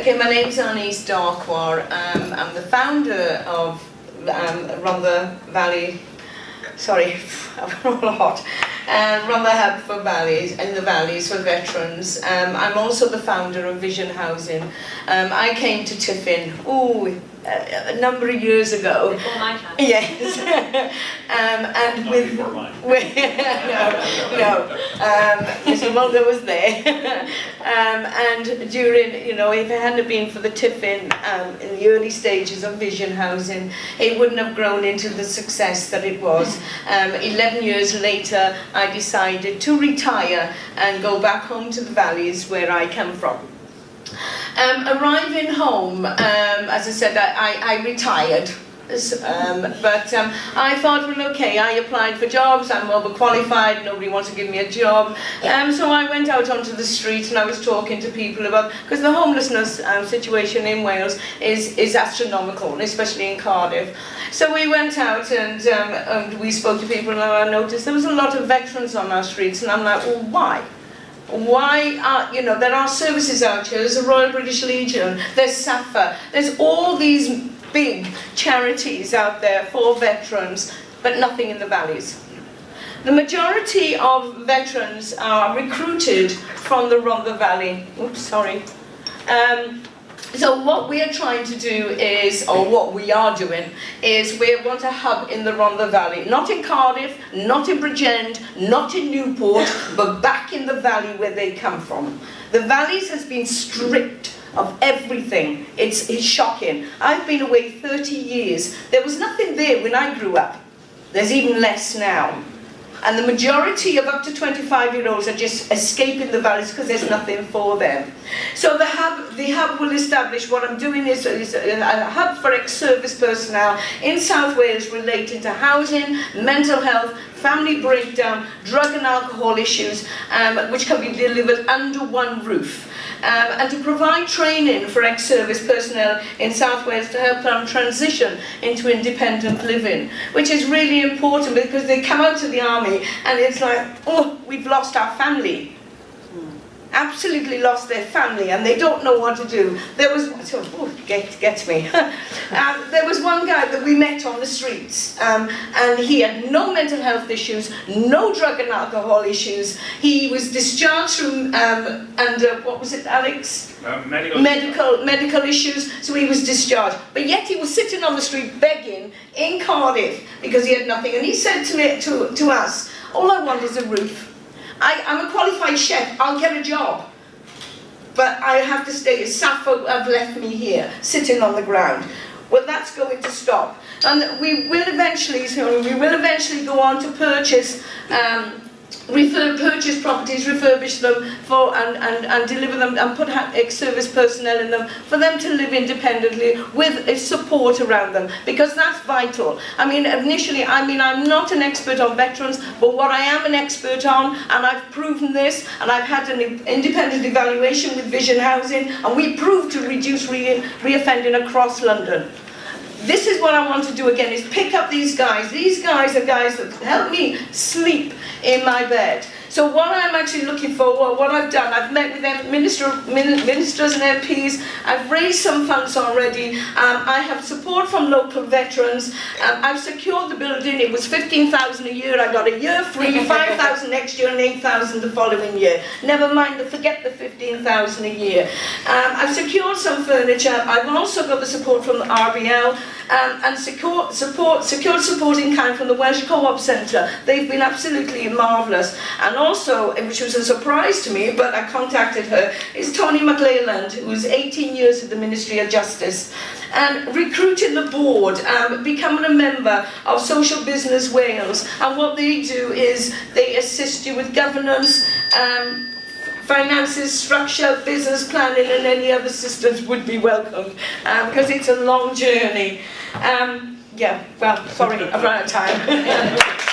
Okay, my name's Anise Darkwar. I'm the founder of Rhondda Valley. Sorry, I've got a lot. Rhondda Hub for Valleys, in the Valleys for veterans. I'm also the founder of Vision Housing. I came to TFN, a number of years ago. Before my time. Yes. And with Mr. Rhondda was there. And during, if it hadn't been for the TFN in the early stages of Vision Housing, it wouldn't have grown into the success that it was. 11 years later, I decided to retire and go back home to the valleys where I come from. Arriving home, as I said, I retired. But I thought, well, okay, I applied for jobs, I'm overqualified, nobody wants to give me a job. So I went out onto the street and I was talking to people about, because the homelessness situation in Wales is astronomical, especially in Cardiff. So we went out and we spoke to people, and I noticed there was a lot of veterans on our streets, and I'm like, well, why? Why are, there are services out here, there's the Royal British Legion, there's SAFA, there's all these big charities out there for veterans, but nothing in the valleys. The majority of veterans are recruited from the Rhondda Valley. Oops, sorry. So what we are trying to do is, or what we are doing, is we want a hub in the Rhondda Valley. Not in Cardiff, not in Bridgend, not in Newport, but back in the valley where they come from. The valleys has been stripped of everything. It's shocking. I've been away 30 years. There was nothing there when I grew up. There's even less now. And the majority of up to 25-year-olds are just escaping the valleys because there's nothing for them. So the hub will establish, what I'm doing is a hub for ex-service personnel in South Wales relating to housing, mental health, family breakdown, drug and alcohol issues, which can be delivered under one roof. And to provide training for ex-service personnel in South Wales to help them transition into independent living, which is really important because they come out of the army and it's like, oh, we've lost our family. Absolutely lost their family and they don't know what to do. There was, gets me. There was one guy that we met on the streets and he had no mental health issues, no drug and alcohol issues. He was discharged from, what was it, Alex? Medical issues, so he was discharged. But yet he was sitting on the street begging in Cardiff because he had nothing. And he said to us, all I want is a roof. I'm a qualified chef, I'll get a job. But I have to stay, SAFA have left me here, sitting on the ground. Well, that's going to stop. And we will eventually go on to purchase properties, refurbish them and deliver them and put ex-service personnel in them for them to live independently with support around them, because that's vital. Initially, I'm not an expert on veterans, but what I am an expert on, and I've proven this, and I've had an independent evaluation with Vision Housing, and we proved to reduce reoffending across London. This is what I want to do again, is pick up these guys. These guys are guys that help me sleep in my bed. So what I'm actually looking for, what I've done, I've met with them, ministers and MPs, I've raised some funds already, I have support from local veterans, I've secured the building. It was 15,000 a year, I got a year free, 5,000 next year and 8,000 the following year. Never mind, forget the 15,000 a year. I've secured some furniture, I've also got the support from the RBL, and secured support in kind from the Welsh Co-op Centre. They've been absolutely marvellous. And also, which was a surprise to me, but I contacted her, is Tony McLeland, who's 18 years at the Ministry of Justice, and recruited the board, becoming a member of Social Business Wales. And what they do is they assist you with governance, finances, structure, business planning, and any other assistance would be welcomed, because it's a long journey. Sorry, I've run out of time.